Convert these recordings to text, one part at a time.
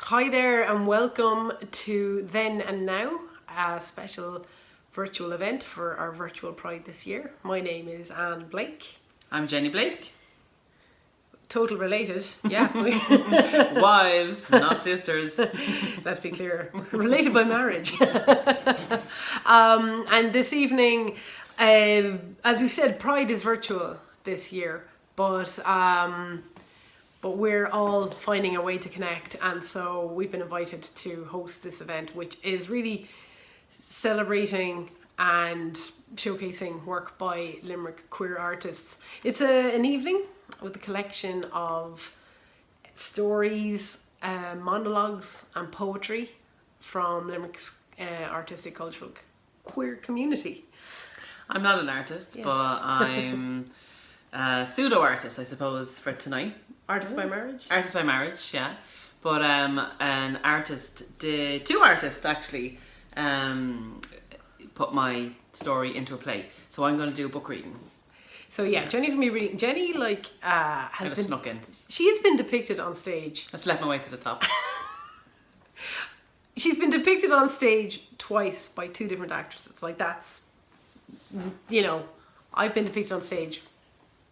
Hi there and welcome to Then and Now, a special virtual event for our virtual Pride this year. My name is Anne Blake. I'm Jenny Blake. Total related, yeah. Wives, not sisters. Let's be clear, related by marriage. And this evening, as we said, Pride is virtual this year, but we're all finding a way to connect, and so we've been invited to host this event, which is really celebrating and showcasing work by Limerick queer artists. It's an evening with a collection of stories, monologues and poetry from Limerick's artistic cultural queer community. I'm not an artist, but I'm a pseudo-artist, I suppose, for tonight. Artist by marriage? Artist by marriage, yeah. But an artist did, two artists actually, put my story into a play. So I'm going to do a book reading. So yeah, Jenny's going to be reading. Jenny has been snuck in. She's been depicted on stage. I slept my way to the top. She's been depicted on stage twice by two different actresses. Like that's, I've been depicted on stage.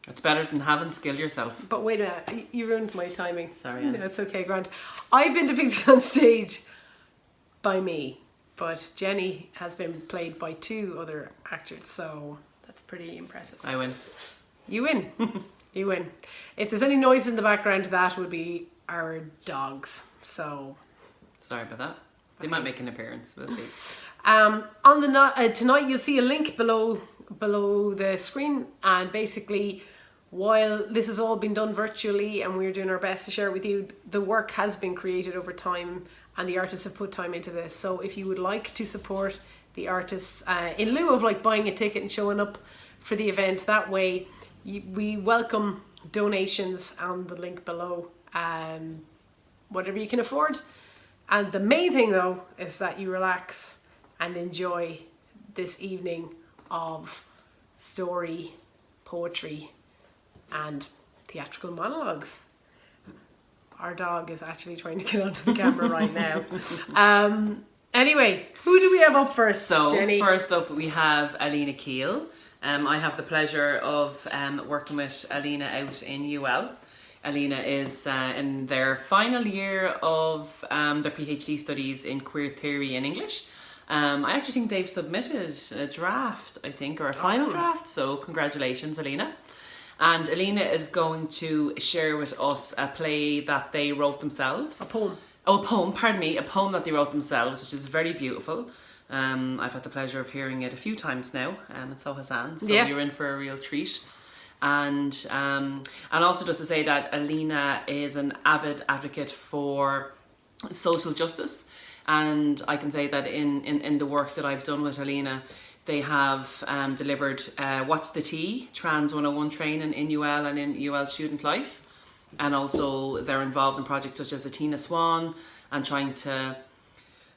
It's better than having skill yourself. But wait a minute, you ruined my timing. Sorry, Anne. No, it's okay, Grant. I've been depicted on stage by me, but Jenny has been played by two other actors, so that's pretty impressive. I win. You win. You win. If there's any noise in the background, that would be our dogs. So sorry about that. They might make an appearance. We'll see. On the tonight, you'll see a link below the screen, and basically, while this has all been done virtually and we're doing our best to share it with you, the work has been created over time and the artists have put time into this. So if you would like to support the artists in lieu of like buying a ticket and showing up for the event, that way we welcome donations on the link below, whatever you can afford. And the main thing though is that you relax and enjoy this evening of story, poetry and theatrical monologues. Our dog is actually trying to get onto the camera right now. Anyway, who do we have up first, Jenny? First up we have Alena Kiel. I have the pleasure of working with Alena out in UL. Alena is in their final year of their PhD studies in queer theory and English. I actually think they've submitted a draft, or a final draft, so congratulations, Alena. And Alena is going to share with us a play that they wrote themselves. A poem. Oh, a poem, pardon me, a poem that they wrote themselves, which is very beautiful. I've had the pleasure of hearing it a few times now, and so has Anne, so you're in for a real treat. And also just to say that Alena is an avid advocate for social justice. And I can say that in the work that I've done with Alena, they have delivered What's the Tea? Trans 101 training in UL and in UL student life. And also they're involved in projects such as the Tina Swan and trying to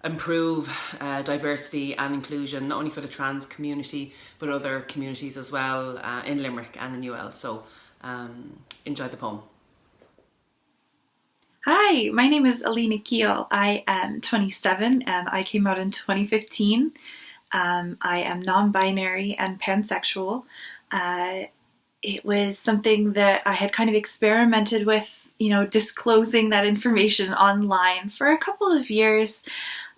improve diversity and inclusion, not only for the trans community, but other communities as well in Limerick and in UL. So enjoy the poem. Hi, my name is Alena Kiel. I am 27 and I came out in 2015. I am non-binary and pansexual. It was something that I had kind of experimented with, disclosing that information online for a couple of years.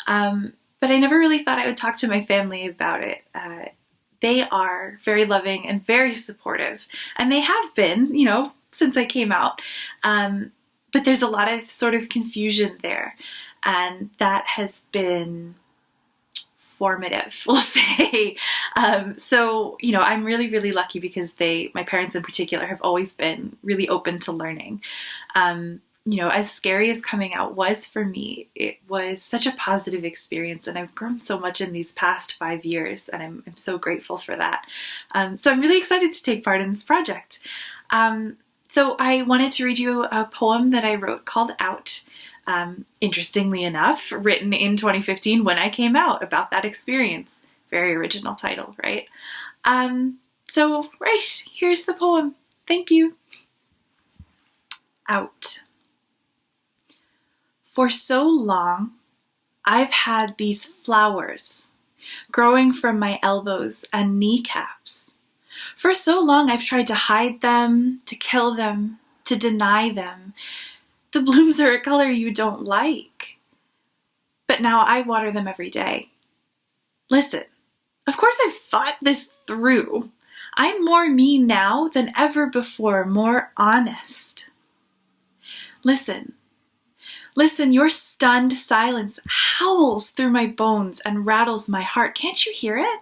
But I never really thought I would talk to my family about it. They are very loving and very supportive, and they have been, since I came out. But there's a lot of sort of confusion there, and that has been formative, we'll say. So, I'm really, really lucky because my parents in particular, have always been really open to learning. As scary as coming out was for me, it was such a positive experience, and I've grown so much in these past 5 years, and I'm so grateful for that. So I'm really excited to take part in this project. So I wanted to read you a poem that I wrote called Out. Interestingly enough, written in 2015 when I came out, about that experience. Very original title, right? So here's the poem. Thank you. Out. For so long, I've had these flowers growing from my elbows and kneecaps. For so long, I've tried to hide them, to kill them, to deny them. The blooms are a color you don't like. But now I water them every day. Listen, of course I've thought this through. I'm more me now than ever before, more honest. Listen, your stunned silence howls through my bones and rattles my heart. Can't you hear it?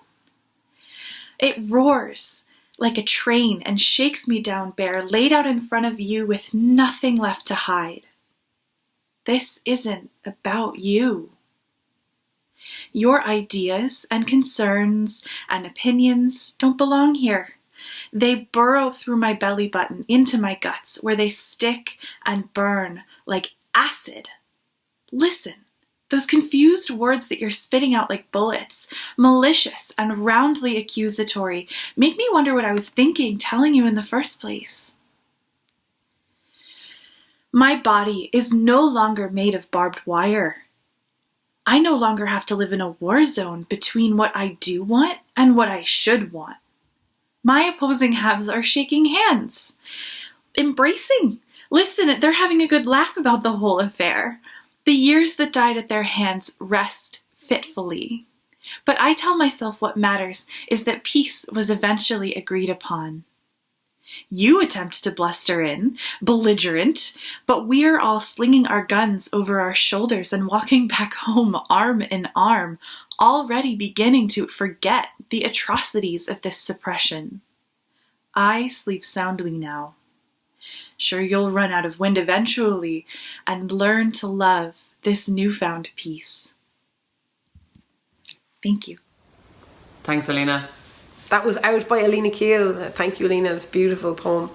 It roars like a train and shakes me down bare, laid out in front of you with nothing left to hide. This isn't about you. Your ideas and concerns and opinions don't belong here. They burrow through my belly button into my guts, where they stick and burn like acid. Listen, those confused words that you're spitting out like bullets, malicious and roundly accusatory, make me wonder what I was thinking telling you in the first place. My body is no longer made of barbed wire. I no longer have to live in a war zone between what I do want and what I should want. My opposing halves are shaking hands, embracing. Listen, they're having a good laugh about the whole affair. The years that died at their hands rest fitfully. But I tell myself what matters is that peace was eventually agreed upon. You attempt to bluster in, belligerent, but we're all slinging our guns over our shoulders and walking back home arm in arm, already beginning to forget the atrocities of this suppression. I sleep soundly now. Sure, you'll run out of wind eventually and learn to love this newfound peace. Thank you. Thanks, Alena. That was out by Alena Kiel. Thank you, Alena. It's a beautiful poem.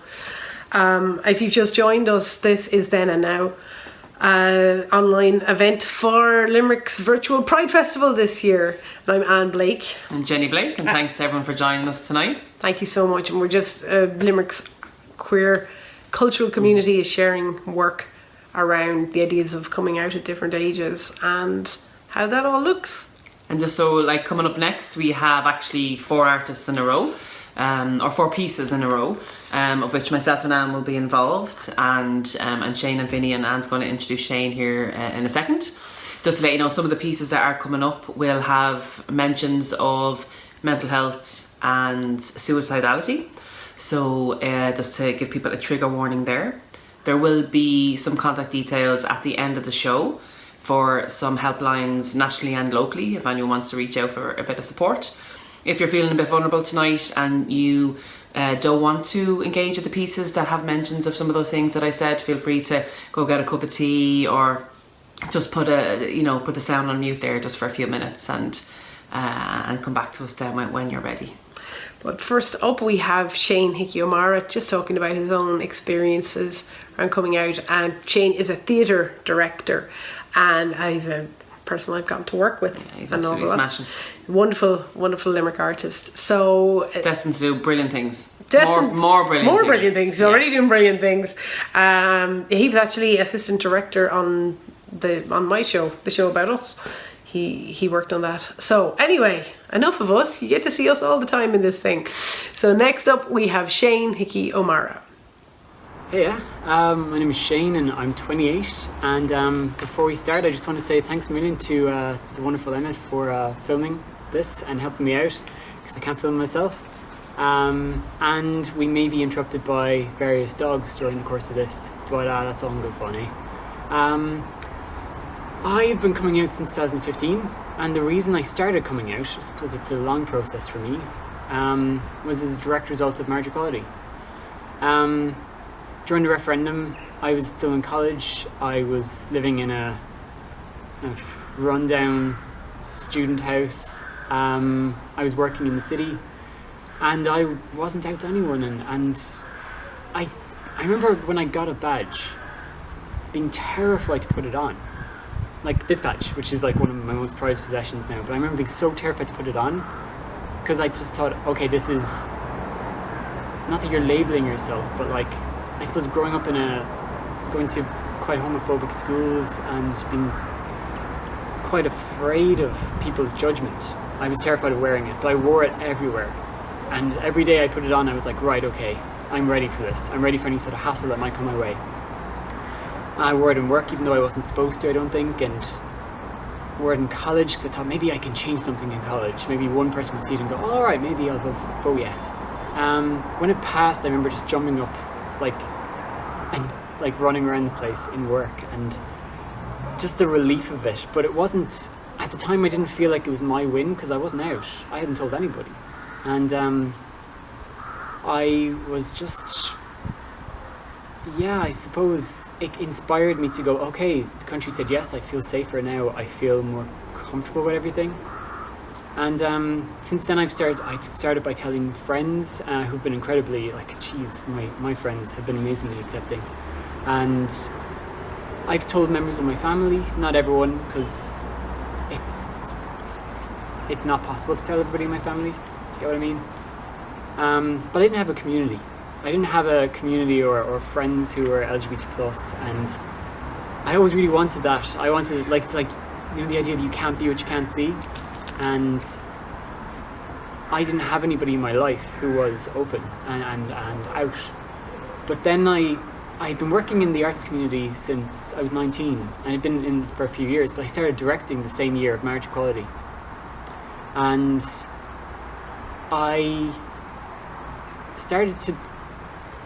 If you've just joined us, this is Then and Now, online event for Limerick's virtual Pride Festival this year. And I'm Anne Blake. And Jenny Blake. And thanks to everyone for joining us tonight. Thank you so much. And we're just, Limerick's queer cultural community is sharing work around the ideas of coming out at different ages and how that all looks. And just so, like, coming up next, we have actually 4 artists in a row, or 4 pieces in a row, of which myself and Anne will be involved, and Shane and Vinnie, and Anne's going to introduce Shane here in a second. Just to let you know, some of the pieces that are coming up will have mentions of mental health and suicidality. So just to give people a trigger warning there. There will be some contact details at the end of the show for some helplines nationally and locally if anyone wants to reach out for a bit of support. If you're feeling a bit vulnerable tonight and you don't want to engage with the pieces that have mentions of some of those things that I said, feel free to go get a cup of tea or just put the sound on mute there just for a few minutes and come back to us then when you're ready. But first up we have Shane Hickey O'Mara just talking about his own experiences around coming out, and Shane is a theatre director and he's a person I've gotten to work with. Yeah, he's absolutely smashing. Wonderful Limerick artist. So destined to do brilliant things. More brilliant things. He's Yeah. already doing brilliant things. He was actually assistant director on my show, the show about us. He worked on that. So anyway, enough of us. You get to see us all the time in this thing. So next up we have Shane Hickey O'Mara. Hey, my name is Shane and I'm 28, and before we start I just want to say thanks a million to the wonderful Emmet for filming this and helping me out because I can't film myself, and we may be interrupted by various dogs during the course of this, but that's all in good fun, eh? I've been coming out since 2015, and the reason I started coming out is because it's a long process for me, was as a direct result of marriage equality. During the referendum, I was still in college. I was living in a rundown student house. I was working in the city, and I wasn't out to anyone. And I remember when I got a badge, being terrified to put it on. Like this badge, which is like one of my most prized possessions now. But I remember being so terrified to put it on because I just thought, okay, this is not that you're labeling yourself, but like, I suppose growing up going to quite homophobic schools and been quite afraid of people's judgment. I was terrified of wearing it, but I wore it everywhere. And every day I put it on, I was like, right, okay, I'm ready for this. I'm ready for any sort of hassle that might come my way. I wore it in work, even though I wasn't supposed to, I don't think, and wore it in college because I thought maybe I can change something in college. Maybe one person would see it and go, all right, maybe I'll vote yes. When it passed, I remember just jumping up, like running around the place in work, and just the relief of it. But it wasn't, at the time I didn't feel like it was my win because I wasn't out. I hadn't told anybody. And I was just, I suppose it inspired me to go, okay, the country said yes, I feel safer now, I feel more comfortable with everything. And since then I started by telling friends who've been incredibly, my friends have been amazingly accepting. And I've told members of my family, not everyone, because it's not possible to tell everybody in my family, you get what I mean? But I didn't have a community. I didn't have a community or friends who were LGBT+, and I always really wanted that. I wanted, the idea that you can't be what you can't see, and I didn't have anybody in my life who was open and out. But then I'd been working in the arts community since I was 19, and I'd been in for a few years, but I started directing the same year of Marriage Equality. And I started to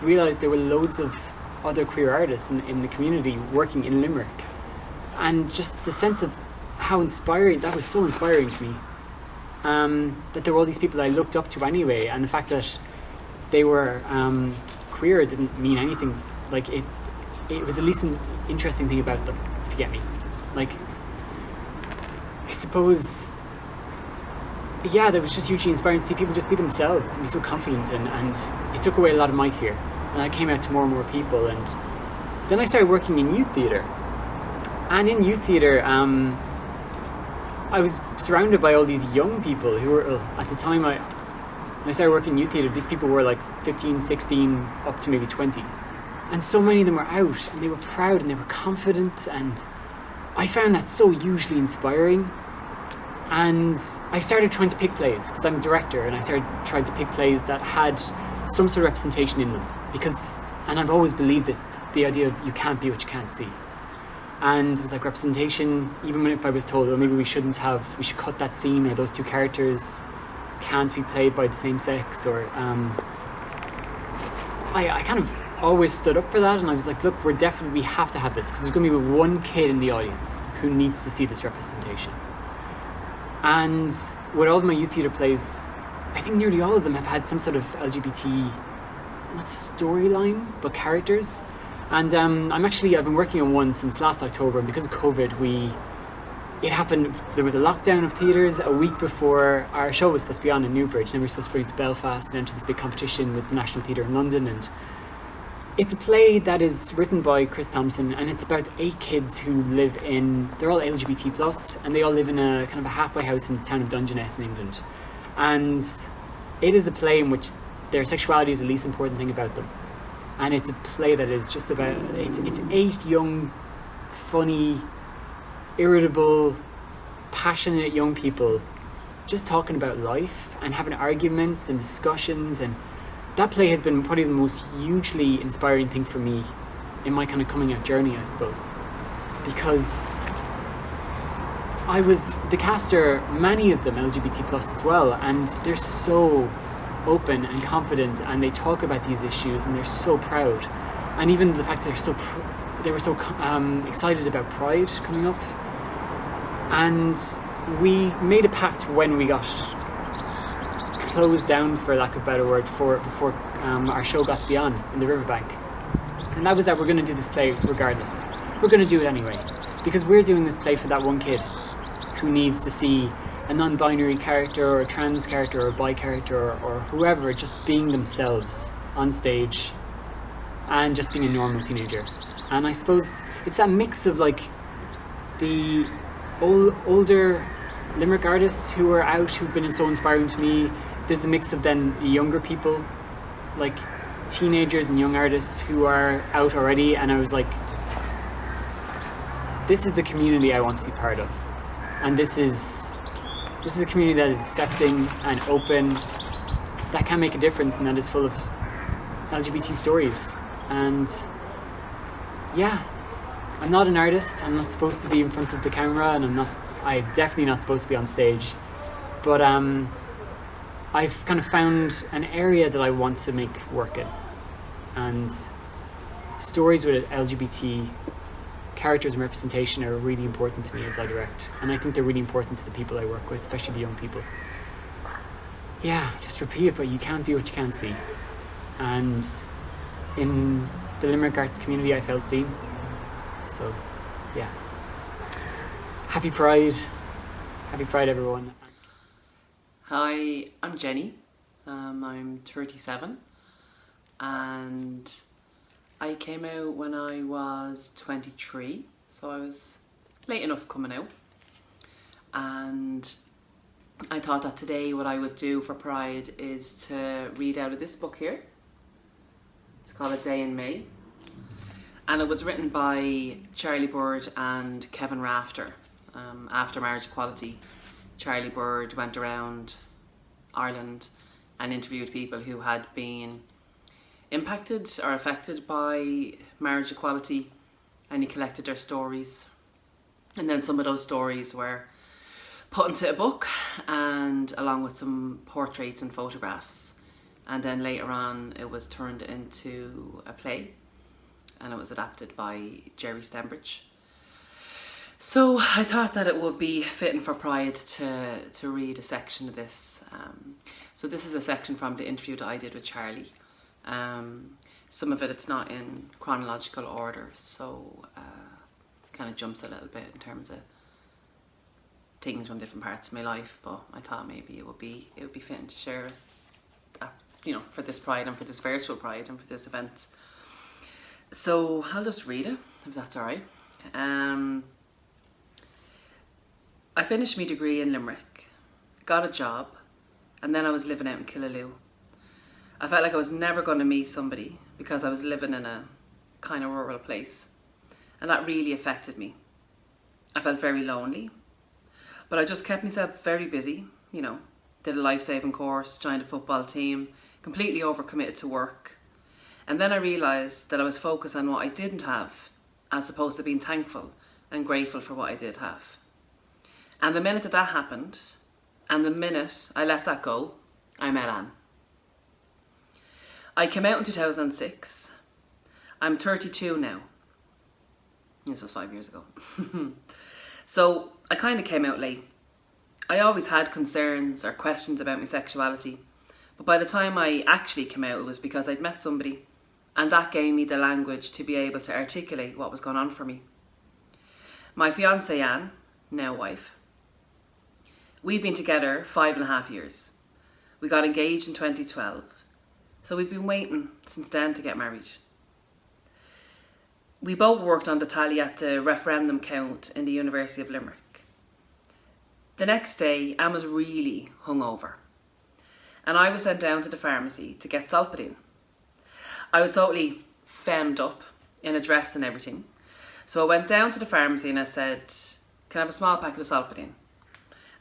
realise there were loads of other queer artists in the community working in Limerick. And just the sense of how inspiring, that was so inspiring to me. That there were all these people I looked up to anyway, and the fact that they were queer didn't mean anything. Like, it was at least an interesting thing about them, if you get me. Like, I suppose, that was just hugely inspiring to see people just be themselves and be so confident, and it took away a lot of my fear. And I came out to more and more people, and then I started working in youth theatre. And in youth theatre, I was surrounded by all these young people who were, at the time when I started working in youth theatre, these people were like 15, 16, up to maybe 20. And so many of them were out, and they were proud, and they were confident, and I found that so hugely inspiring. And I started trying to pick plays, because I'm a director, and I started trying to pick plays that had some sort of representation in them. And I've always believed this, the idea of you can't be what you can't see. And it was like representation, even if I was told, maybe we should cut that scene, or those two characters can't be played by the same sex, or I kind of always stood up for that, and I was like, look, we have to have this, because there's going to be one kid in the audience who needs to see this representation. And with all of my youth theatre plays, I think nearly all of them have had some sort of LGBT, not storyline, but characters. And I've been working on one since last October, and because of COVID, it happened, there was a lockdown of theatres a week before our show was supposed to be on in Newbridge, then we were supposed to bring it to Belfast and enter this big competition with the National Theatre in London. And it's a play that is written by Chris Thompson, and it's about 8 kids who live they're all LGBT+, and they all live in a kind of a halfway house in the town of Dungeness in England. And it is a play in which their sexuality is the least important thing about them. And it's a play that is just about, it's 8 young, funny, irritable, passionate young people just talking about life and having arguments and discussions, and that play has been probably the most hugely inspiring thing for me in my kind of coming out journey, I suppose. Because the caster, many of them LGBT+ as well, and they're so open and confident, and they talk about these issues, and they're so proud. And even the fact that they were so excited about Pride coming up. And we made a pact when we got closed down, for lack of a better word, before our show got to be on in the Riverbank. And that was that we're going to do this play regardless. We're going to do it anyway, because we're doing this play for that one kid who needs to see a non-binary character, or a trans character, or a bi character, or whoever just being themselves on stage and just being a normal teenager. And I suppose it's that mix of like the older Limerick artists who are out, who've been so inspiring to me. There's a mix of then younger people, like teenagers and young artists who are out already, and I was like, this is the community I want to be part of, and this is a community that is accepting and open, that can make a difference, and that is full of LGBT stories. And yeah, I'm not an artist. I'm not supposed to be in front of the camera, and I'm definitely not supposed to be on stage. But I've kind of found an area that I want to make work in, and stories with LGBT characters and representation are really important to me as I direct, and I think they're really important to the people I work with, especially the young people. Yeah, just repeat it, but you can't be what you can't see. And in the Limerick arts community, I felt seen. So, yeah. Happy Pride. Happy Pride, everyone. Hi, I'm Jenny. I'm 37, and I came out when I was 23, so I was late enough coming out. And I thought that today what I would do for Pride is to read out of this book here. It's called A Day in May. And it was written by Charlie Bird and Kevin Rafter. After marriage equality, Charlie Bird went around Ireland and interviewed people who had been impacted or affected by marriage equality, and he collected their stories. And then some of those stories were put into a book, and along with some portraits and photographs. And then later on it was turned into a play, and it was adapted by Jerry Stembridge. So I thought that it would be fitting for Pride to read a section of this. So this is a section from the interview that I did with Charlie. Some of it's not in chronological order, so kind of jumps a little bit in terms of things from different parts of my life. But I thought maybe it would be fitting to share, for this Pride and for this virtual Pride and for this event. So I'll just read it, if that's all right. I finished my degree in Limerick, got a job, and then I was living out in Killaloe. I felt like I was never going to meet somebody because I was living in a kind of rural place, and that really affected me. I felt very lonely, but I just kept myself very busy, did a life-saving course, joined a football team, completely overcommitted to work. And then I realised that I was focused on what I didn't have as opposed to being thankful and grateful for what I did have. And the minute that happened, and the minute I let that go, I met Anne. I came out in 2006. I'm 32 now. This was 5 years ago. So I kind of came out late. I always had concerns or questions about my sexuality, but by the time I actually came out, it was because I'd met somebody, and that gave me the language to be able to articulate what was going on for me. My fiancée Anne, now wife, we've been together 5.5 years. We got engaged in 2012, so we've been waiting since then to get married. We both worked on the tally at the referendum count in the University of Limerick. The next day, Anne was really hungover, and I was sent down to the pharmacy to get Solpadeine. I was totally femmed up in a dress and everything, so I went down to the pharmacy and I said, "Can I have a small packet of Solpadeine?"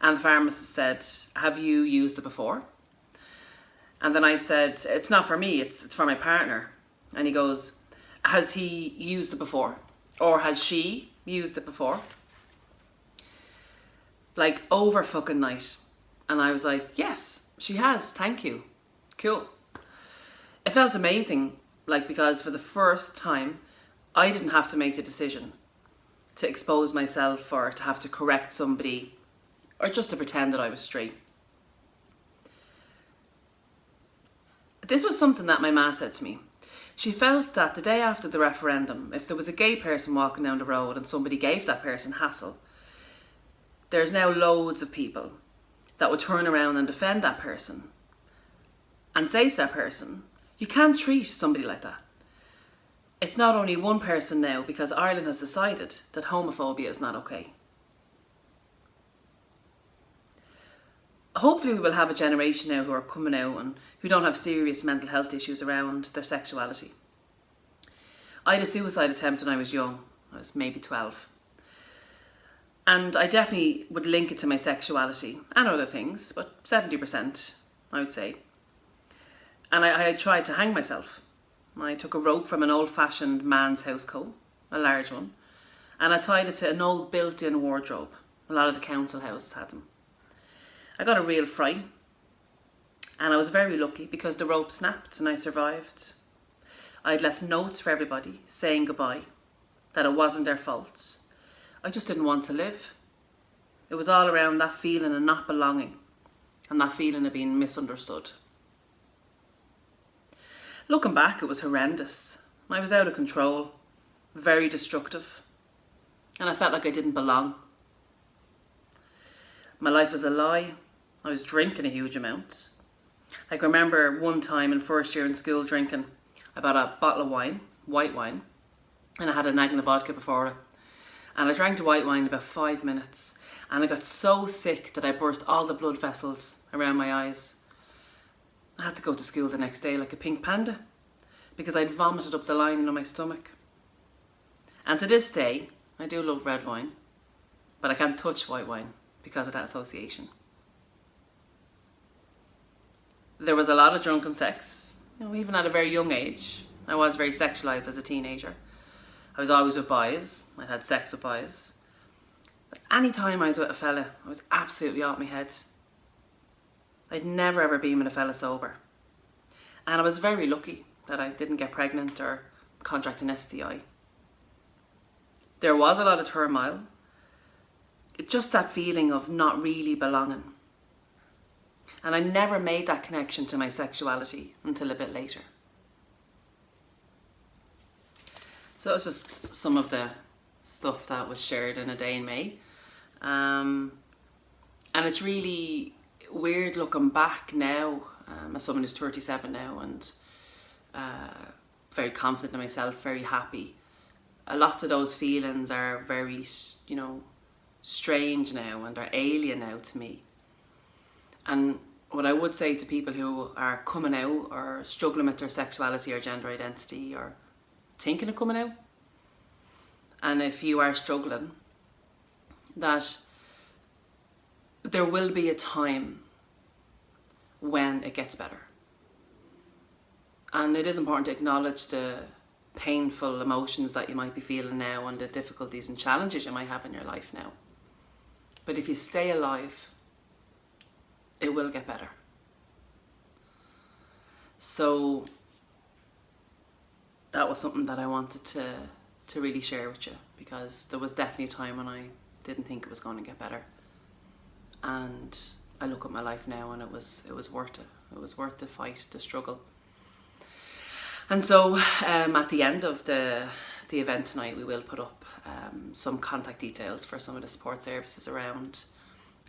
And the pharmacist said, "Have you used it before?" And then I said, "It's not for me, it's for my partner." And he goes, "Has he used it before? Or has she used it before?" Like over fucking night. And I was like, "Yes, she has, thank you. Cool." It felt amazing, because for the first time, I didn't have to make the decision to expose myself or to have to correct somebody or just to pretend that I was straight. This was something that my ma said to me. She felt that the day after the referendum, if there was a gay person walking down the road and somebody gave that person hassle, there's now loads of people that would turn around and defend that person and say to that person, "You can't treat somebody like that." It's not only one person now, because Ireland has decided that homophobia is not okay. Hopefully we will have a generation now who are coming out and who don't have serious mental health issues around their sexuality. I had a suicide attempt when I was young. I was maybe 12. And I definitely would link it to my sexuality and other things, but 70%, I would say. And I tried to hang myself. I took a rope from an old-fashioned man's housecoat, a large one, and I tied it to an old built-in wardrobe. A lot of the council houses had them. I got a real fright, and I was very lucky because the rope snapped and I survived. I'd left notes for everybody saying goodbye, that it wasn't their fault. I just didn't want to live. It was all around that feeling of not belonging and that feeling of being misunderstood. Looking back, it was horrendous. I was out of control, very destructive, and I felt like I didn't belong. My life was a lie. I was drinking a huge amount. I can remember one time in first year in school drinking. I bought a bottle of wine, white wine, and I had a nagging of vodka before it. And I drank the white wine in about 5 minutes, and I got so sick that I burst all the blood vessels around my eyes. I had to go to school the next day like a pink panda because I'd vomited up the lining of my stomach. And to this day, I do love red wine, but I can't touch white wine because of that association. There was a lot of drunken sex, even at a very young age. I was very sexualised as a teenager. I was always with boys. I had sex with boys. But any time I was with a fella, I was absolutely off my head. I'd never ever been with a fella sober. And I was very lucky that I didn't get pregnant or contract an STI. There was a lot of turmoil. Just that feeling of not really belonging. And I never made that connection to my sexuality until a bit later. So that was just some of the stuff that was shared in A Day in May. And it's really weird looking back now, as someone who's 37 now and very confident in myself, very happy. A lot of those feelings are very, strange now and are alien now to me. And what I would say to people who are coming out or struggling with their sexuality or gender identity or thinking of coming out, and if you are struggling, that there will be a time when it gets better. And it is important to acknowledge the painful emotions that you might be feeling now and the difficulties and challenges you might have in your life now. But if you stay alive, it will get better. So that was something that I wanted to really share with you, because there was definitely a time when I didn't think it was going to get better. And I look at my life now and it was worth it. It was worth the fight, the struggle. And so at the end of the event tonight, we will put up some contact details for some of the support services around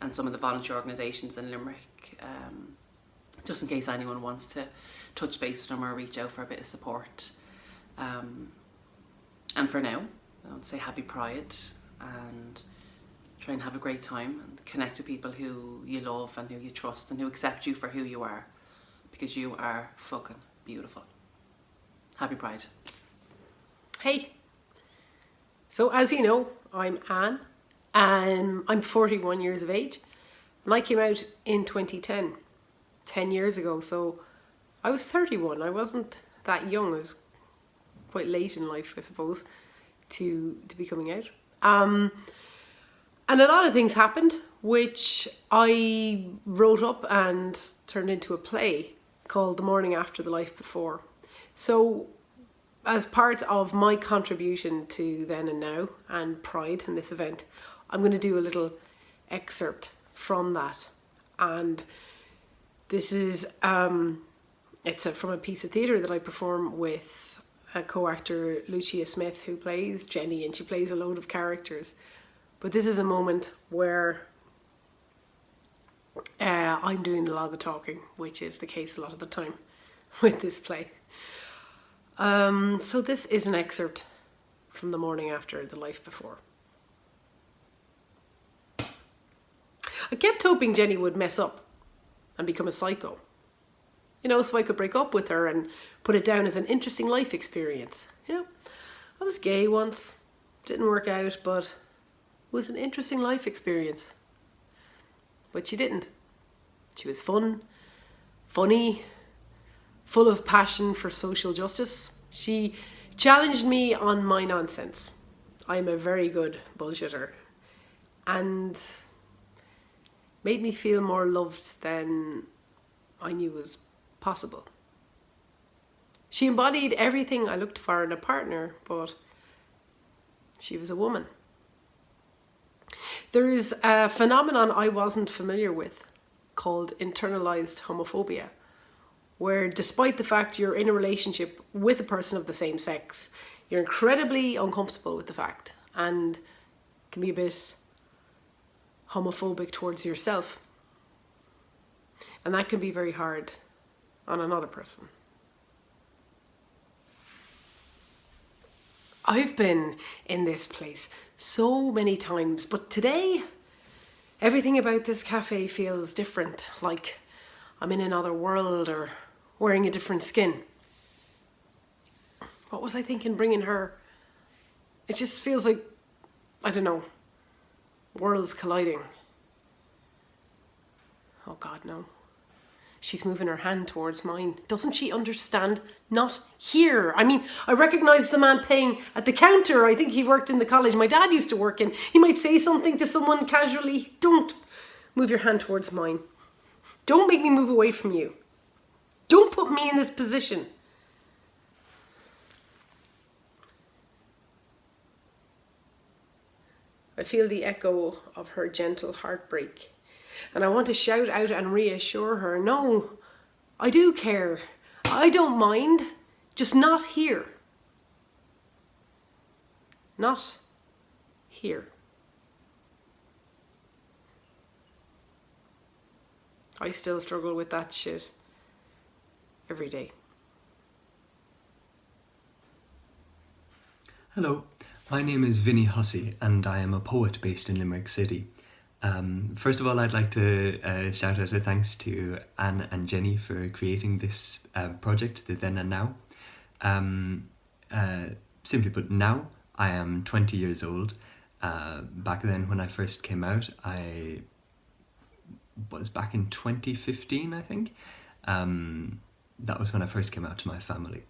and some of the volunteer organisations in Limerick, just in case anyone wants to touch base with them or reach out for a bit of support. And for now, I would say happy Pride and try and have a great time and connect with people who you love and who you trust and who accept you for who you are, because you are fucking beautiful. Happy Pride. Hey, so as you know, I'm Anne and I'm 41 years of age, and I came out in 2010, 10 years ago, so I was 31. I wasn't that young. I was quite late in life, I suppose, to be coming out. And a lot of things happened, which I wrote up and turned into a play called The Morning After the Life Before. So as part of my contribution to Then and Now and Pride in this event, I'm going to do a little excerpt from that. And this is, it's from a piece of theatre that I perform with a co-actor, Lucia Smith, who plays Jenny, and she plays a load of characters. But this is a moment where I'm doing a lot of the talking, which is the case a lot of the time with this play. So this is an excerpt from The Morning After the Life Before. I kept hoping Jenny would mess up and become a psycho, so I could break up with her and put it down as an interesting life experience. I was gay once, didn't work out, but was an interesting life experience. But she didn't. She was fun, funny, full of passion for social justice. She challenged me on my nonsense. I'm a very good bullshitter. And made me feel more loved than I knew was possible. She embodied everything I looked for in a partner, but she was a woman. There is a phenomenon I wasn't familiar with called internalized homophobia, where despite the fact you're in a relationship with a person of the same sex, you're incredibly uncomfortable with the fact and can be a bit homophobic towards yourself. And that can be very hard on another person. I've been in this place so many times, but today everything about this cafe feels different, like I'm in another world or wearing a different skin. What was I thinking bringing her? It just feels like, I don't know, worlds colliding. Oh God, no. She's moving her hand towards mine. Doesn't she understand? Not here. I mean, I recognise the man paying at the counter. I think he worked in the college my dad used to work in. He might say something to someone casually. Don't move your hand towards mine. Don't make me move away from you. Don't put me in this position. I feel the echo of her gentle heartbreak. And I want to shout out and reassure her, no, I do care. I don't mind. Just not here. Not here. I still struggle with that shit every day. Hello, my name is Vinnie Hussey and I am a poet based in Limerick City. First of all, I'd like to shout out a thanks to Anne and Jenny for creating this project, the Then and Now. Simply put, now I am 20 years old. Back then when I first came out, I was back in 2015, I think. That was when I first came out to my family.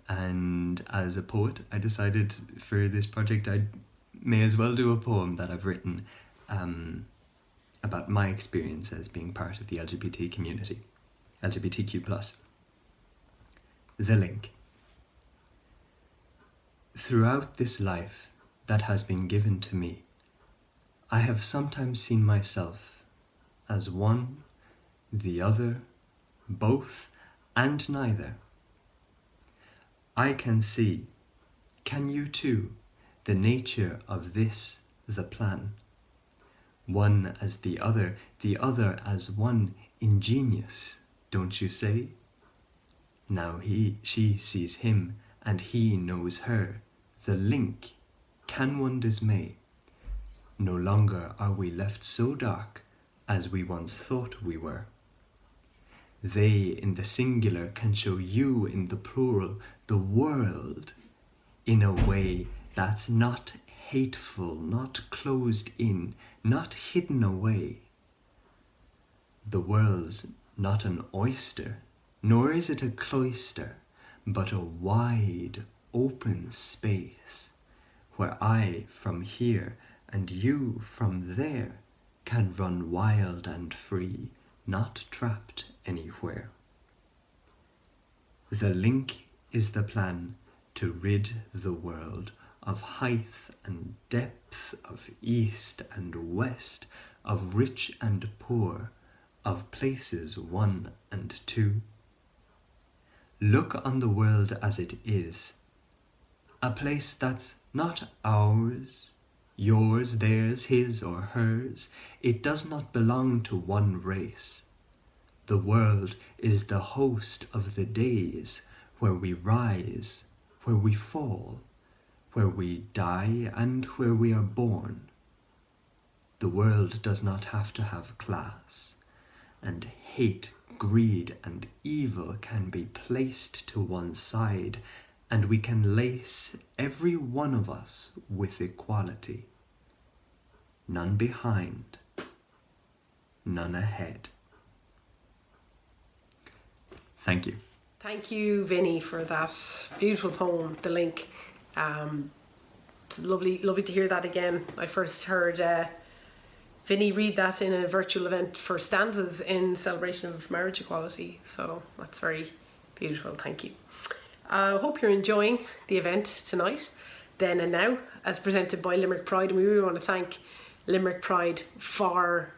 And as a poet, I decided for this project I may as well do a poem that I've written about my experience as being part of the LGBT community, LGBTQ+. The link. Throughout this life that has been given to me, I have sometimes seen myself as one, the other, both, and neither. I can see, can you too, the nature of this, the plan. One as the other as one, ingenious, don't you say? Now she sees him, and he knows her. The link, can one dismay? No longer are we left so dark as we once thought we were. They in the singular can show you in the plural, the world, in a way that's not hateful, not closed in, not hidden away. The world's not an oyster, nor is it a cloister, but a wide, open space, where I from here and you from there can run wild and free, not trapped anywhere. The link is the plan to rid the world of height and depth, of east and west, of rich and poor, of places 1 and 2. Look on the world as it is, a place that's not ours, yours, theirs, his or hers. It does not belong to one race. The world is the host of the days where we rise, where we fall, where we die, and where we are born. The world does not have to have class, and hate, greed, and evil can be placed to one side, and we can lace every one of us with equality. none behind, none ahead. Thank you. Thank you, Vinnie, for that beautiful poem, The Link. It's lovely to hear that again. I first heard Vinnie read that in a virtual event for stanzas in celebration of marriage equality. So that's very beautiful. Thank you. I hope you're enjoying the event tonight, Then and Now, as presented by Limerick Pride. And we really want to thank Limerick Pride for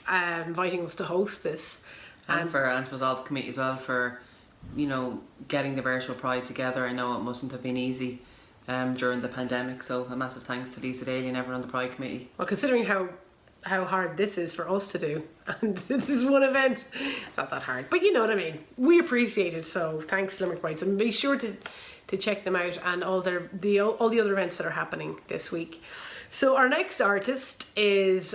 inviting us to host this. And for, I suppose, all the committee as well for, you know, getting the virtual Pride together. I know it mustn't have been easy during the pandemic, so a massive thanks to Lisa Daly and everyone on the Pride committee. Well, considering how hard this is for us to do, and this is one event, it's not that hard, but you know what I mean. We appreciate it, so thanks Limerick Pride. And be sure to check them out and all the other events that are happening this week. So our next artist is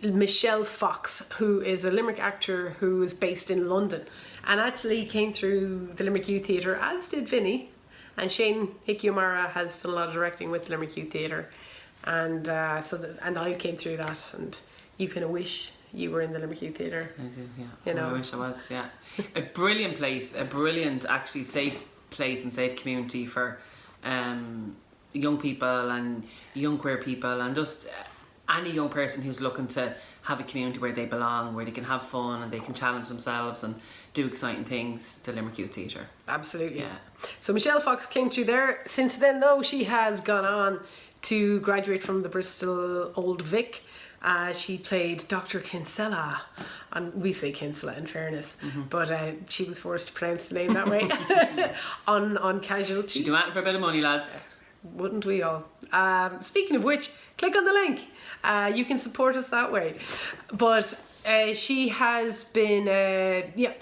Michelle Fox, who is a Limerick actor who is based in London and actually came through the Limerick Youth Theatre, as did Vinnie, and Shane Hickey O'Mara has done a lot of directing with the Limerick Youth Theatre, and and I came through that, and you kind of wish you were in the Limerick Youth Theatre. I do, yeah. You know, I wish I was, yeah. A brilliant place, a brilliant, actually safe place and safe community for young people and young queer people and just any young person who's looking to have a community where they belong, where they can have fun and they can challenge themselves and do exciting things. The Limerick Youth Theatre. Absolutely. Yeah. So Michelle Fox came through there. Since then, though, she has gone on to graduate from the Bristol Old Vic. She played Dr. Kinsella, and we say Kinsella in fairness, but she was forced to pronounce the name that way on Casualty. She'd do that for a bit of money, lads. Wouldn't we all? Speaking of which, click on the link. You can support us that way. But she has been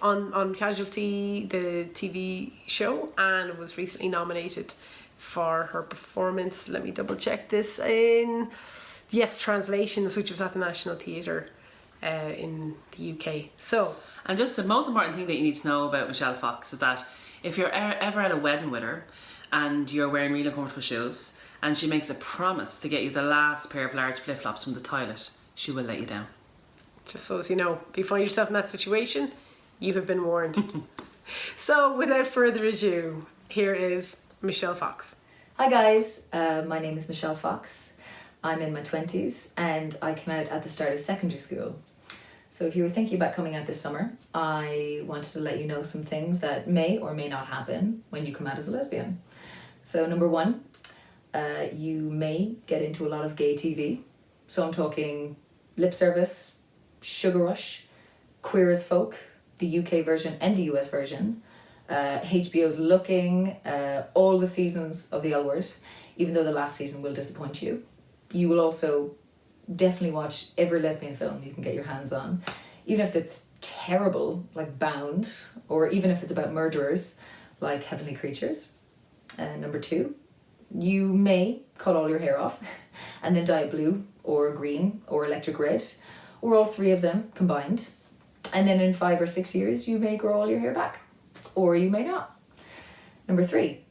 on Casualty, the TV show, and was recently nominated for her performance. Let me double check this in Yes Translations, which was at the National Theatre in the UK. So, and just the most important thing that you need to know about Michelle Fox is that if you're ever at a wedding with her and you're wearing really uncomfortable shoes and she makes a promise to get you the last pair of large flip-flops from the toilet, she will let you down. Just so as you know, if you find yourself in that situation, you have been warned. So without further ado, here is Michelle Fox. Hi guys, my name is Michelle Fox. I'm in my 20s and I came out at the start of secondary school. So if you were thinking about coming out this summer, I wanted to let you know some things that may or may not happen when you come out as a lesbian. So number one, you may get into a lot of gay TV. So I'm talking Lip Service, Sugar Rush, Queer as Folk, the UK version and the US version, HBO's Looking, all the seasons of The L Word, even though the last season will disappoint you. You will also definitely watch every lesbian film you can get your hands on, even if it's terrible, like Bound, or even if it's about murderers, like Heavenly Creatures. Number two, you may cut all your hair off and then dye it blue or green or electric red, or all three of them combined. And then in 5 or 6 years, you may grow all your hair back, or you may not. Number three,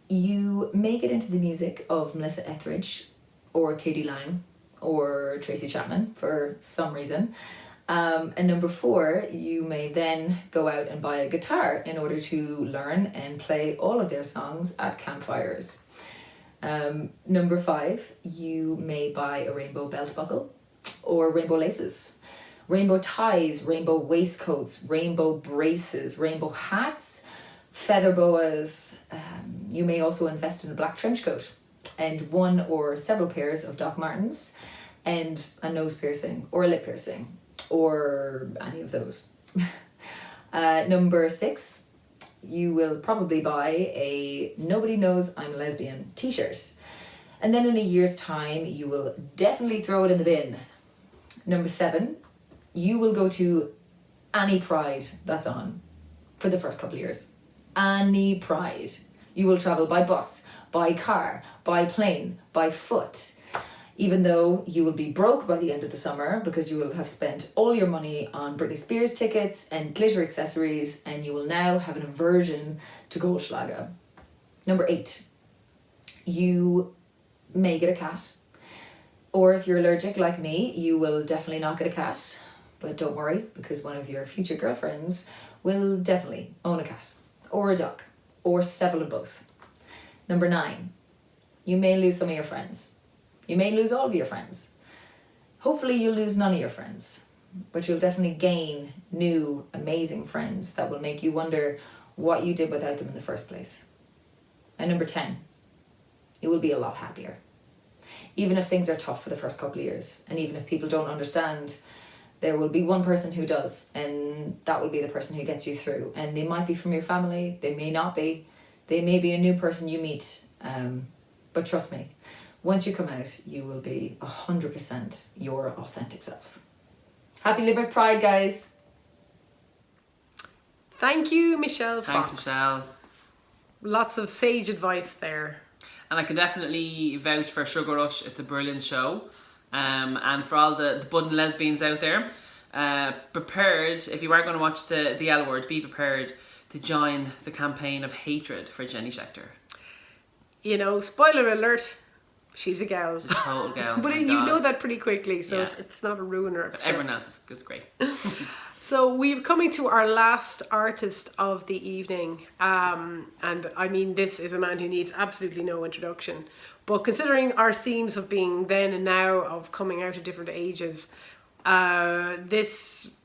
you may get into the music of Melissa Etheridge or Katie Lang or Tracy Chapman for some reason. And number four, you may then go out and buy a guitar in order to learn and play all of their songs at campfires. Number five, you may buy a rainbow belt buckle or rainbow laces, rainbow ties, rainbow waistcoats, rainbow braces, rainbow hats, feather boas. You may also invest in a black trench coat and one or several pairs of Doc Martens and a nose piercing or a lip piercing or any of those. Number six, you will probably buy a Nobody Knows I'm a Lesbian t-shirt. And then in a year's time, you will definitely throw it in the bin. Number seven, you will go to any Pride that's on for the first couple of years. Any Pride. You will travel by bus, by car, by plane, by foot, even though you will be broke by the end of the summer because you will have spent all your money on Britney Spears tickets and glitter accessories, and you will now have an aversion to Goldschlager. Number eight, you may get a cat. Or if you're allergic like me, you will definitely not get a cat. But don't worry, because one of your future girlfriends will definitely own a cat. Or a dog. Or several of both. Number 9. You may lose some of your friends. You may lose all of your friends. Hopefully you'll lose none of your friends. But you'll definitely gain new, amazing friends that will make you wonder what you did without them in the first place. And number 10. You will be a lot happier. Even if things are tough for the first couple of years, and even if people don't understand, there will be one person who does, and that will be the person who gets you through. And they might be from your family, they may not be. They may be a new person you meet. But trust me, once you come out, you will be 100% your authentic self. Happy Limerick Pride, guys. Thank you, Michelle Fox. Thanks, Michelle. Lots of sage advice there. And I can definitely vouch for Sugar Rush. It's a brilliant show. And for all the budding lesbians out there, prepared, if you are going to watch the L Word, be prepared to join the campaign of hatred for Jenny Schechter. You know, spoiler alert, she's a gal. She's a total gal. But you know that pretty quickly, so Yeah. it's not a ruiner. But everyone else is great. So we're coming to our last artist of the evening. And I mean, this is a man who needs absolutely no introduction. But considering our themes of being then and now, of coming out at different ages, this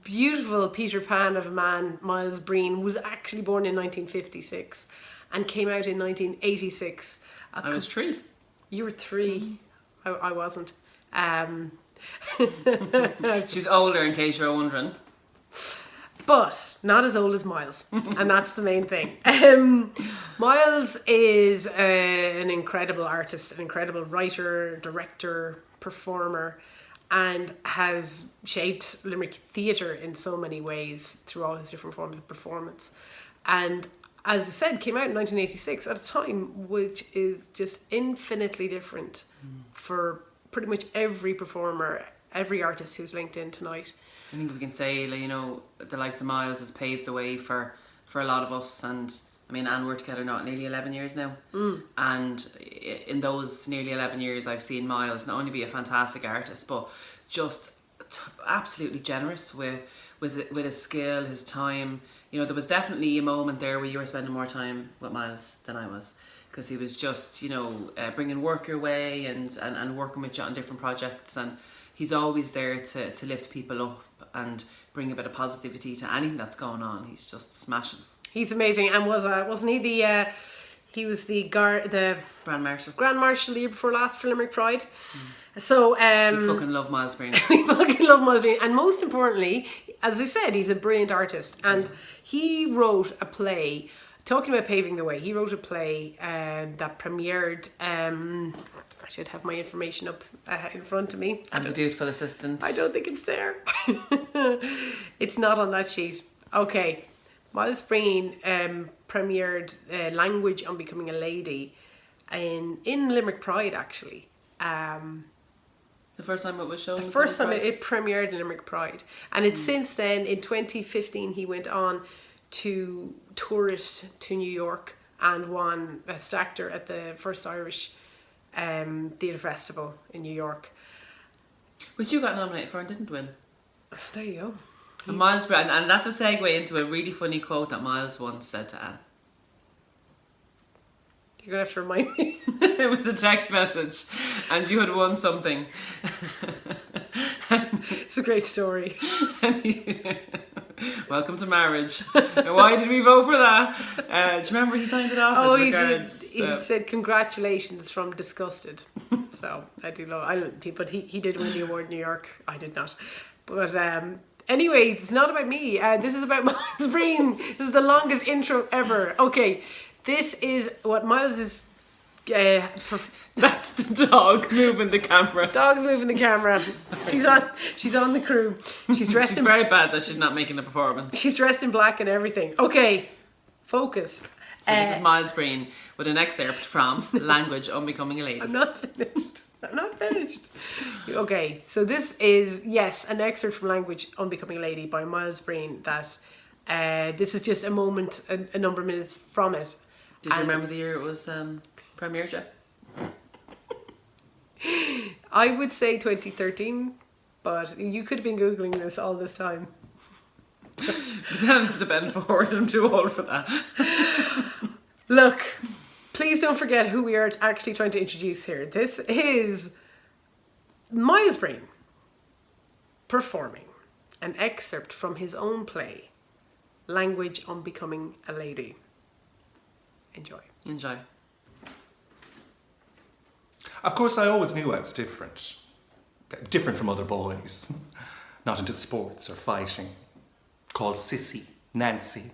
beautiful Peter Pan of a man, Myles Breen, was actually born in 1956 and came out in 1986. I was 3. You were 3. I wasn't. She's older, in case you're wondering. But not as old as Myles, and that's the main thing. Myles is an incredible artist, an incredible writer, director, performer, and has shaped Limerick theatre in so many ways through all his different forms of performance. And as I said, came out in 1986 at a time which is just infinitely different for pretty much every performer, every artist who's linked in tonight. I think we can say, you know, the likes of Myles has paved the way for a lot of us. And I mean, and we're together now nearly 11 years now. And in those nearly 11 years, I've seen Myles not only be a fantastic artist, but just absolutely generous with his skill, his time. You know, there was definitely a moment there where you were spending more time with Myles than I was, because he was just, you know, bringing work your way and working with you on different projects. And he's always there to lift people up and bring a bit of positivity to anything that's going on. He's just smashing. He's amazing, and wasn't he he was the Grand Marshal. Grand Marshal the year before last for Limerick Pride. So We fucking love Myles Breen. we fucking love Myles Breen, and most importantly, as I said, he's a brilliant artist, and he wrote a play. Talking about paving the way, he wrote a play that premiered. I should have my information up in front of me. And the beautiful assistant. I don't think it's there. It's not on that sheet. Okay. Myles Breen premiered Language on Becoming a Lady in Limerick Pride, actually. The first time it was shown? The first time it premiered in Limerick Pride. And it's since then, in 2015, he went on to tour it to New York and won Best Actor at the First Irish Theatre Festival in New York. Which you got nominated for and didn't win. There you go. And Myles Breen, and that's a segue into a really funny quote that Myles once said to Anne. You're going to have to remind me. It was a text message and you had won something. It's a great story. Welcome to marriage. Why did we vote for that? Do you remember he signed it off? Oh, as he regards, did. He said congratulations from Disgusted. So I do love. But he did win the award in New York. I did not. But anyway, it's not about me. This is about Myles Breen. This is the longest intro ever. Okay, this is what Myles is. That's the dog moving the camera. Dog's moving the camera. She's on the crew. She's dressed She's in very bad that she's not making a performance. She's dressed in black and everything. Okay, focus. So this is Myles Breen with an excerpt from Language on Becoming a Lady. I'm not finished. Okay, so this is, yes, an excerpt from Language on Becoming a Lady by Myles Breen. That this is just a moment, a number of minutes from it. Did you remember the year it was premiered yet? I would say 2013, but you could have been Googling this all this time. But then I have to bend forward. I'm too old for that. Look, please don't forget who we are actually trying to introduce here. This is Myles Breen performing an excerpt from his own play, Language on Becoming a Lady. Enjoy. Enjoy. Of course, I always knew I was different. Different from other boys. Not into sports or fighting. Called Sissy, Nancy.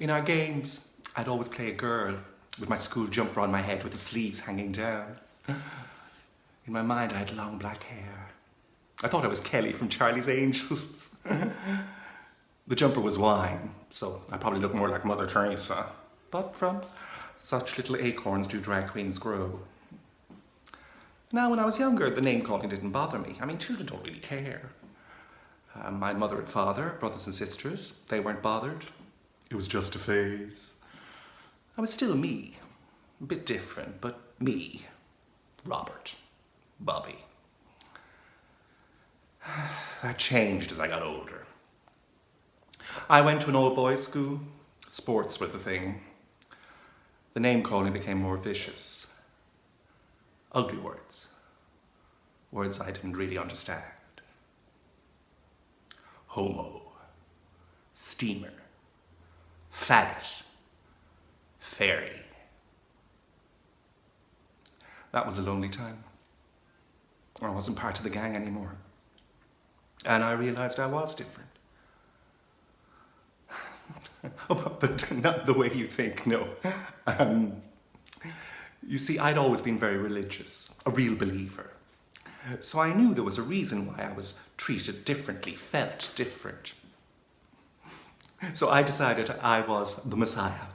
In our games, I'd always play a girl with my school jumper on my head with the sleeves hanging down. In my mind, I had long black hair. I thought I was Kelly from Charlie's Angels. The jumper was wine, so I probably looked more like Mother Teresa. But from such little acorns do drag queens grow. Now, when I was younger, the name calling didn't bother me. I mean, children don't really care. My mother and father, brothers and sisters, they weren't bothered. It was just a phase. I was still me. A bit different, but me. Robert. Bobby. That changed as I got older. I went to an old boys' school. Sports were the thing. The name calling became more vicious. Ugly words. Words I didn't really understand. Homo. Steamer. Faggot. Fairy. That was a lonely time. I wasn't part of the gang anymore. And I realized I was different. But not the way you think, no. You see, I'd always been very religious, a real believer. So I knew there was a reason why I was treated differently, felt different. So I decided I was the Messiah,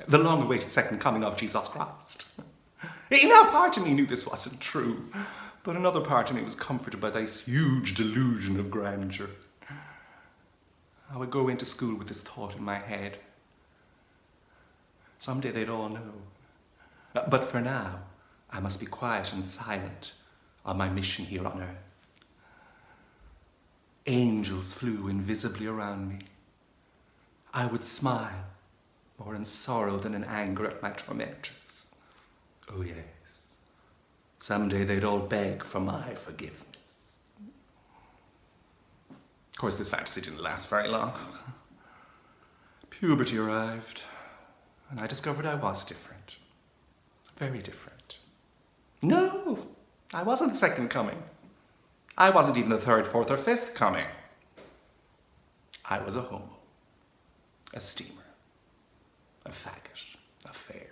the long-awaited second coming of Jesus Christ. Now, part of me knew this wasn't true, but another part of me was comforted by this huge delusion of grandeur. I would go into school with this thought in my head. Someday they'd all know. But for now, I must be quiet and silent on my mission here on earth. Angels flew invisibly around me. I would smile, more in sorrow than in anger at my tormentors. Oh yes, someday they'd all beg for my forgiveness. Of course, this fantasy didn't last very long. Puberty arrived, and I discovered I was different. Very different. No, I wasn't the second coming. I wasn't even the third, fourth, or fifth coming. I was a homo, a steamer, a faggot, a fairy.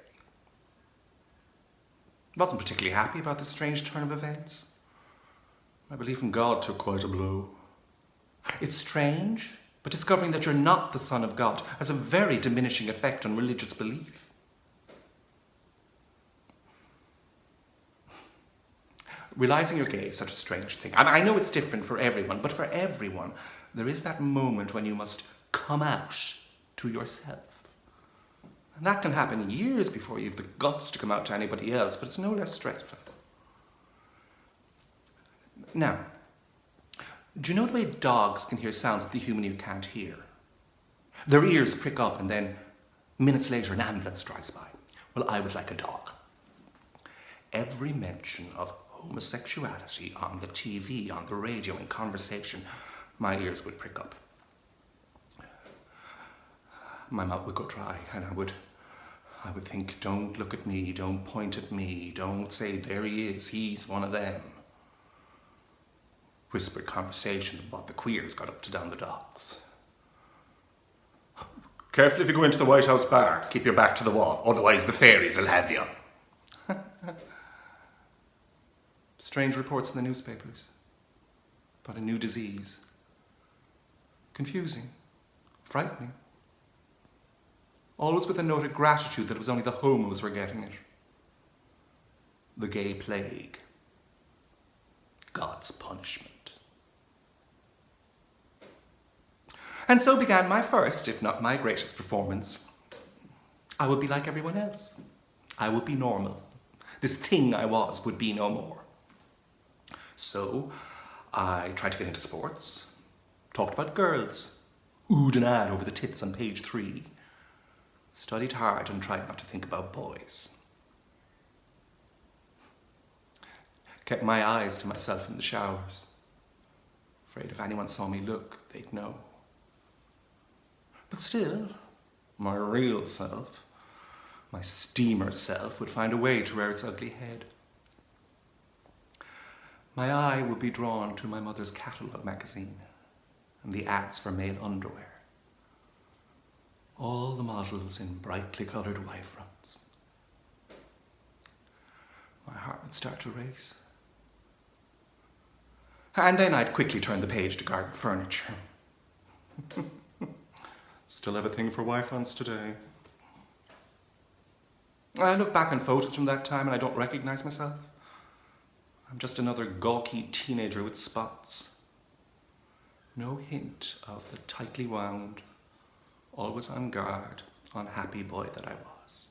I wasn't particularly happy about this strange turn of events. My belief in God took quite a blow. It's strange, but discovering that you're not the Son of God has a very diminishing effect on religious belief. Realizing you're gay is such a strange thing. I know it's different for everyone, but for everyone, there is that moment when you must come out to yourself. And that can happen years before you have the guts to come out to anybody else, but it's no less stressful. Now, do you know the way dogs can hear sounds that the human ear can't hear? Their ears prick up and then minutes later an ambulance drives by. Well, I was like a dog. Every mention of homosexuality on the TV, on the radio, in conversation, my ears would prick up. My mouth would go dry and I would think, don't look at me, don't point at me, don't say, there he is, he's one of them. Whispered conversations about what the queers got up to down the docks. Careful if you go into the White House bar, keep your back to the wall, otherwise the fairies will have you. Strange reports in the newspapers about a new disease. Confusing, frightening. Always with a note of gratitude that it was only the homos were getting it. The gay plague. God's punishment. And so began my first, if not my greatest performance. I would be like everyone else. I would be normal. This thing I was would be no more. So I tried to get into sports, talked about girls, oohed and ahed over the tits on page 3, studied hard and tried not to think about boys. Kept my eyes to myself in the showers, afraid if anyone saw me look, they'd know. But still, my real self, my steamer self, would find a way to rear its ugly head. My eye would be drawn to my mother's catalogue magazine and the ads for male underwear. All the models in brightly coloured Y-fronts. My heart would start to race. And then I'd quickly turn the page to garden furniture. Still have a thing for Y-fronts today. I look back on photos from that time and I don't recognise myself. I'm just another gawky teenager with spots. No hint of the tightly wound, always on guard, unhappy boy that I was.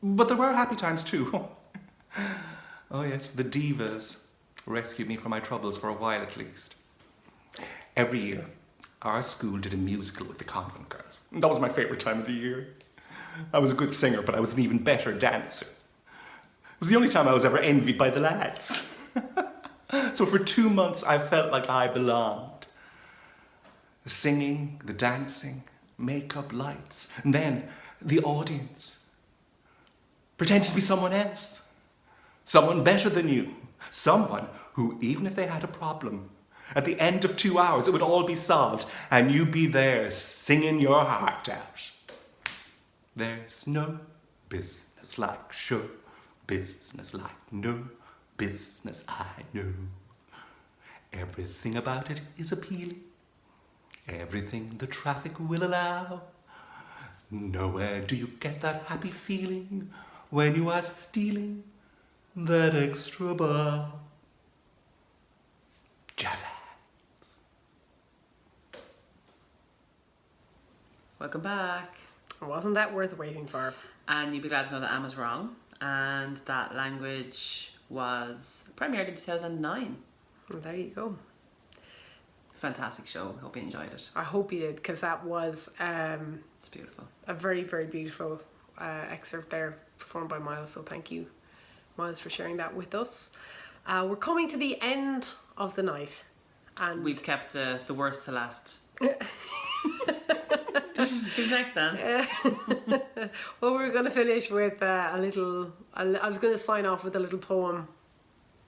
But there were happy times too. Oh yes, the divas rescued me from my troubles for a while at least. Every year, our school did a musical with the convent girls. That was my favourite time of the year. I was a good singer, but I was an even better dancer. It was the only time I was ever envied by the lads. So for 2 months, I felt like I belonged. The singing, the dancing, makeup, lights, and then the audience. Pretending to be someone else. Someone better than you. Someone who, even if they had a problem, at the end of 2 hours, it would all be solved, and you'd be there singing your heart out. There's no business like show business like no business I know. Everything about it is appealing. Everything the traffic will allow. Nowhere do you get that happy feeling when you are stealing that extra bar. Jazz hands. Welcome back. Wasn't that worth waiting for? And you'd be glad to know that Anne was wrong, and that language was premiered in 2009. Well, there you go. Fantastic show. Hope you enjoyed it. I hope you did, because that was It's beautiful. a very, very beautiful excerpt there performed by Myles. So thank you, Myles, for sharing that with us. We're coming to the end of the night, and We've kept the worst to last. Who's next, Dan? well, we're going to finish with I was going to sign off with a little poem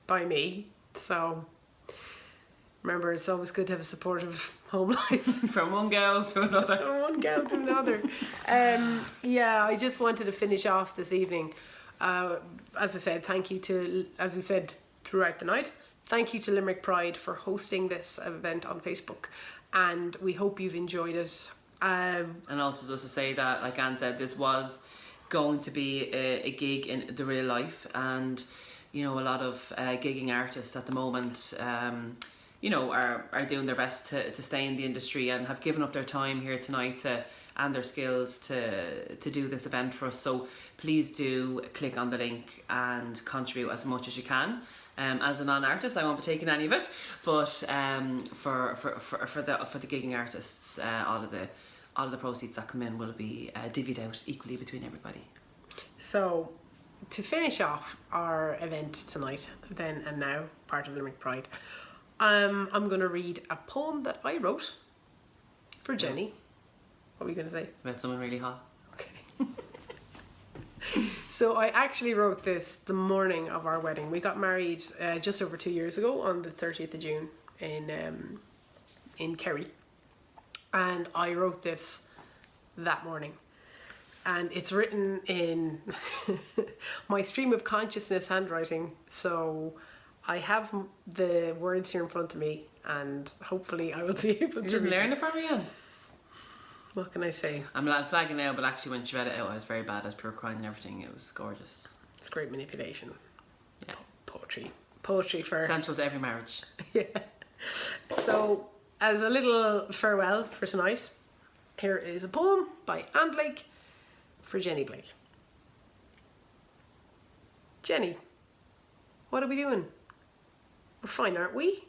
by me. So remember, it's always good to have a supportive home life. From one girl to another. From one girl to another. Yeah, I just wanted to finish off this evening. As I said, thank you to, as we said throughout the night, thank you to Limerick Pride for hosting this event on Facebook, and we hope you've enjoyed it. And also just to say that, like Anne said, this was going to be a gig in the real life, and you know, a lot of gigging artists at the moment you know, are doing their best to stay in the industry and have given up their time here tonight and their skills to do this event for us. So please do click on the link and contribute as much as you can. As a non-artist, I won't be taking any of it, but for the gigging artists, all of the proceeds that come in will be divvied out equally between everybody. So, to finish off our event tonight, then and now, part of Limerick Pride, I'm going to read a poem that I wrote for Jenny. What were you going to say? About someone really hot. Okay. So I actually wrote this the morning of our wedding. We got married just over 2 years ago on the 30th of June in Kerry. And I wrote this that morning. And it's written in my stream of consciousness handwriting. So I have the words here in front of me, and hopefully I will be able to read learn it from me, Anne? What can I say? I'm flagging now, but actually when she read it out, I was very bad. I was pure crying and everything. It was gorgeous. It's great manipulation. Yeah. Poetry for... Essential to every marriage. Yeah. So, as a little farewell for tonight, here is a poem by Anne Blake for Jenny Blake. Jenny, what are we doing? We're fine, aren't we?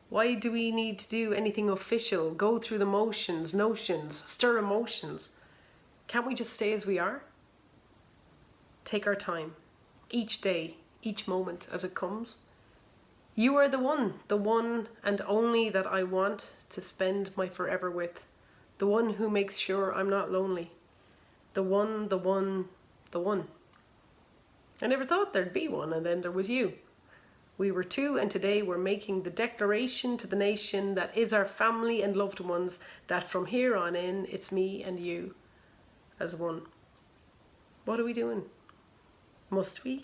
Why do we need to do anything official, go through the motions, notions, stir emotions? Can't we just stay as we are? Take our time, each day, each moment as it comes. You are the one and only that I want to spend my forever with. The one who makes sure I'm not lonely. The one, the one, the one. I never thought there'd be one, and then there was you. We were two, and today we're making the declaration to the nation that is our family and loved ones, that from here on in, it's me and you as one. What are we doing? Must we?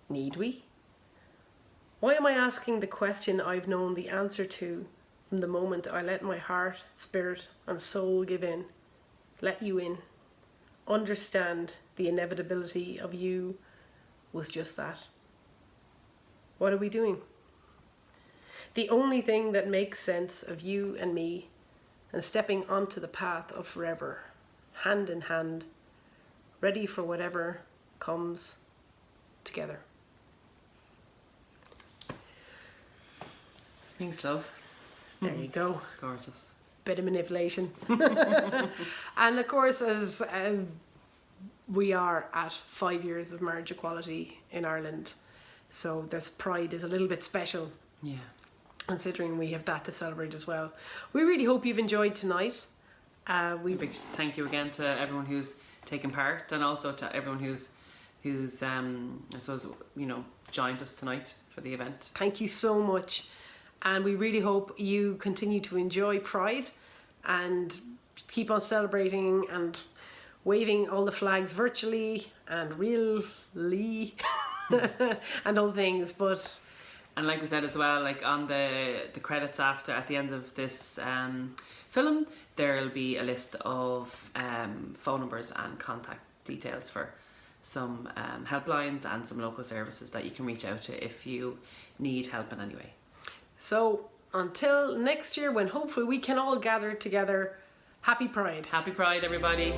Need we? Why am I asking the question I've known the answer to from the moment I let my heart, spirit and soul give in? Let you in. Understand the inevitability of you was just that. What are we doing? The only thing that makes sense of you and me, and stepping onto the path of forever, hand in hand, ready for whatever comes together. Thanks, love. There you go. It's gorgeous. Bit of manipulation. And of course, as we are at 5 years of marriage equality in Ireland, so this pride is a little bit special. Yeah. Considering we have that to celebrate as well. We really hope you've enjoyed tonight. A big thank you again to everyone who's taken part, and also to everyone who's I suppose, you know, joined us tonight for the event. Thank you so much. And we really hope you continue to enjoy Pride and keep on celebrating and waving all the flags virtually and really and all things. But and like we said as well, like on the credits at the end of this film, there'll be a list of phone numbers and contact details for some helplines and some local services that you can reach out to if you need help in any way. So until next year, when hopefully we can all gather together, happy Pride. Happy Pride, everybody.